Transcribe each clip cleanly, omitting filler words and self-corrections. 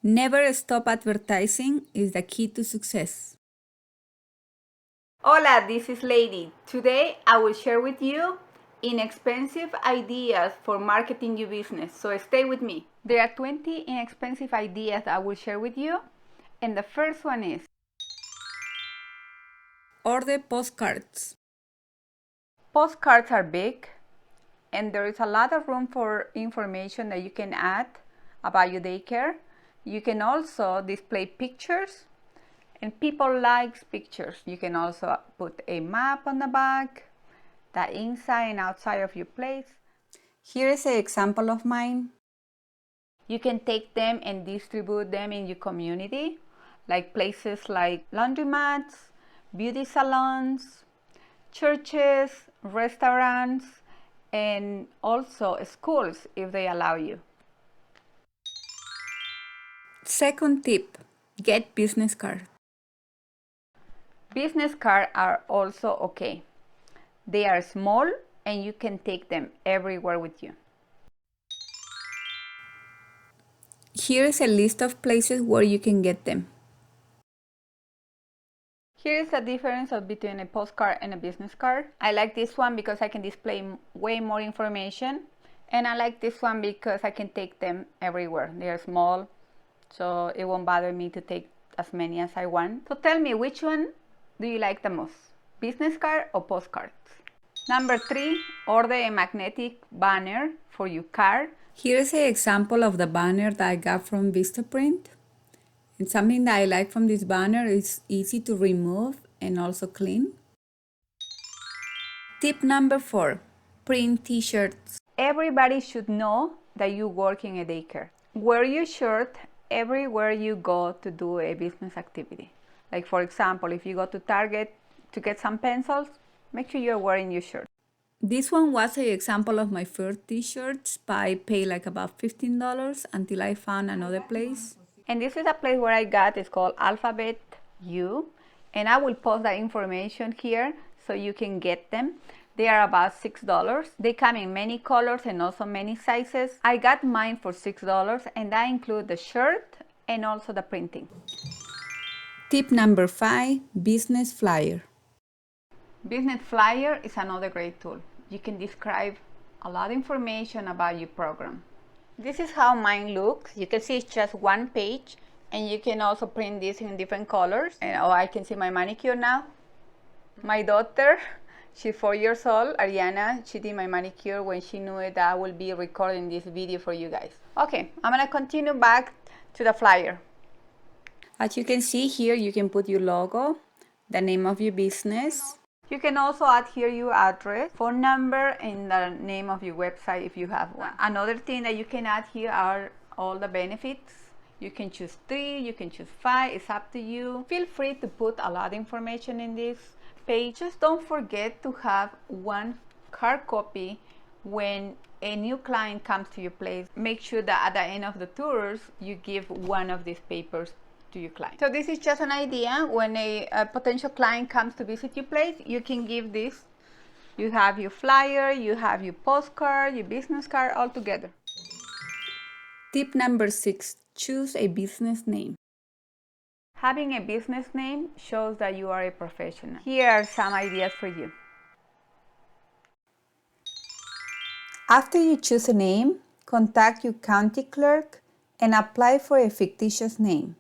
Never stop advertising is the key to success. Hola, this is Lady. Today I will share with you inexpensive ideas for marketing your business. So stay with me. There are 20 inexpensive ideas I will share with you. And the first one is Order postcards. postcards are big and there is a lot of room for information that you can add about your daycare. You can also display pictures and people like pictures. You can also put a map on the back, the inside and outside of your place. Here is an example of mine. You can take them and distribute them in your community, like places like laundromats, beauty salons, churches, restaurants, and also schools if they allow you. Second tip, get business cards. Business cards are also okay. They are small and you can take them everywhere with you. Here is a list of places where you can get them. Here is the difference between a postcard and a business card. I like this one because I can display way more information, and I like this one because I can take them everywhere. They are small, so it won't bother me to take as many as I want. So tell me, which one do you like the most? Business card or postcards? Number 3, order a magnetic banner for your card. Here is an example of the banner that I got from Vistaprint. And something that I like from this banner is easy to remove and also clean. Tip number 4, print t-shirts. Everybody should know that you work in a daycare. Wear your shirt everywhere you go to do a business activity. Like for example, if you go to Target to get some pencils, make sure you're wearing your shirt. This one was an example of my first t-shirts, but I paid like about $15 until I found another place. And this is a place where I got, it's called Alphabet U, and I will post that information here so you can get them. They are about $6. They come in many colors and also many sizes. I got mine for $6 and that includes the shirt and also the printing. Tip number 5, business flyer. Business flyer is another great tool. You can describe a lot of information about your program. This is how mine looks. You can see it's just one page, and you can also print this in different colors. And oh, I can see my manicure now. My daughter, she's 4 years old, Ariana, she did my manicure when she knew that I will be recording this video for you guys. Okay, I'm gonna continue back to the flyer. As you can see here, you can put your logo, the name of your business. You can also add here your address, phone number, and the name of your website if you have one. Another thing that you can add here are all the benefits. You can choose 3, you can choose 5, it's up to you. Feel free to put a lot of information in this page. Just don't forget to have one hard copy when a new client comes to your place. Make sure that at the end of the tours, you give one of these papers to your client. So this is just an idea. When a potential client comes to visit your place, you can give this. You have your flyer, you have your postcard, your business card all together. Tip number 6, choose a business name. Having a business name shows that you are a professional. Here are some ideas for you. After you choose a name, contact your county clerk and apply for a fictitious name.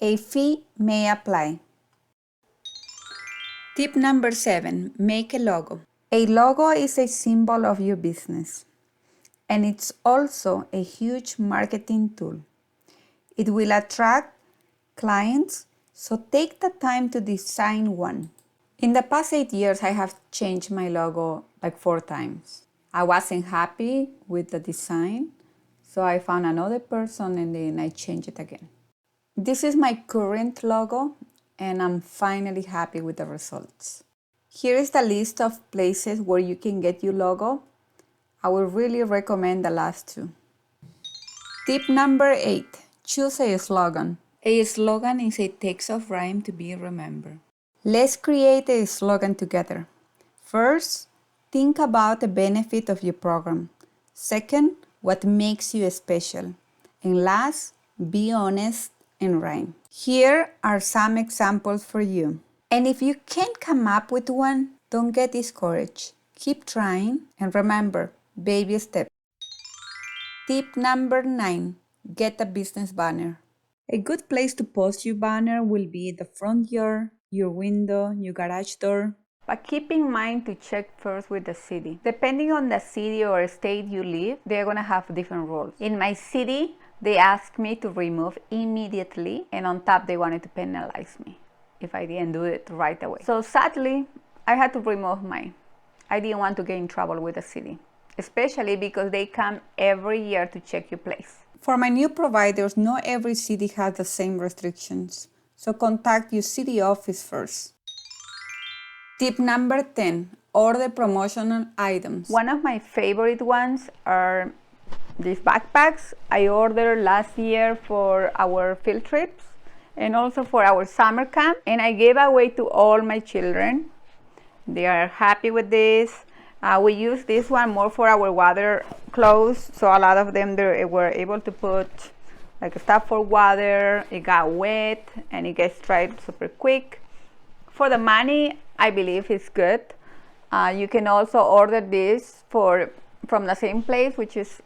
A fee may apply. Tip number 7, make a logo. A logo is a symbol of your business, and it's also a huge marketing tool. It will attract clients, so take the time to design one. In the past 8 years, I have changed my logo like 4 times. I wasn't happy with the design, so I found another person and then I changed it again. This is my current logo, and I'm finally happy with the results. Here is the list of places where you can get your logo. I would really recommend the last 2. Tip number 8, choose a slogan. A slogan is a text of rhyme to be remembered. Let's create a slogan together. First, think about the benefit of your program. Second, what makes you special. And last, be honest, and rhyme. Here are some examples for you. And if you can't come up with one, don't get discouraged. Keep trying and remember, baby steps. Tip number 9, get a business banner. A good place to post your banner will be the front yard, your window, your garage door. But keep in mind to check first with the city. Depending on the city or state you live, they're gonna have different rules. In my city, they asked me to remove immediately, and on top they wanted to penalize me if I didn't do it right away. So sadly, I had to remove mine. I didn't want to get in trouble with the city, especially because they come every year to check your place. For my new providers, not every city has the same restrictions, so contact your city office first. Tip number 10, order promotional items. One of my favorite ones are these backpacks. I ordered last year for our field trips and also for our summer camp, and I gave away to all my children. They are happy with this. We use this one more for our water clothes, so a lot of them they were able to put like stuff for water. It got wet and it gets dried super quick. For the money, I believe it's good. You can also order this from the same place, which is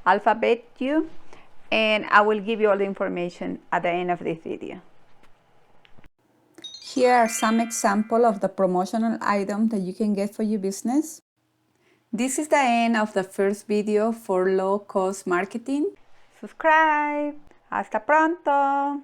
Alphabet U, and I will give you all the information at the end of this video. Here are some examples of the promotional items that you can get for your business. This is the end of the first video for low-cost marketing. Subscribe. Hasta pronto.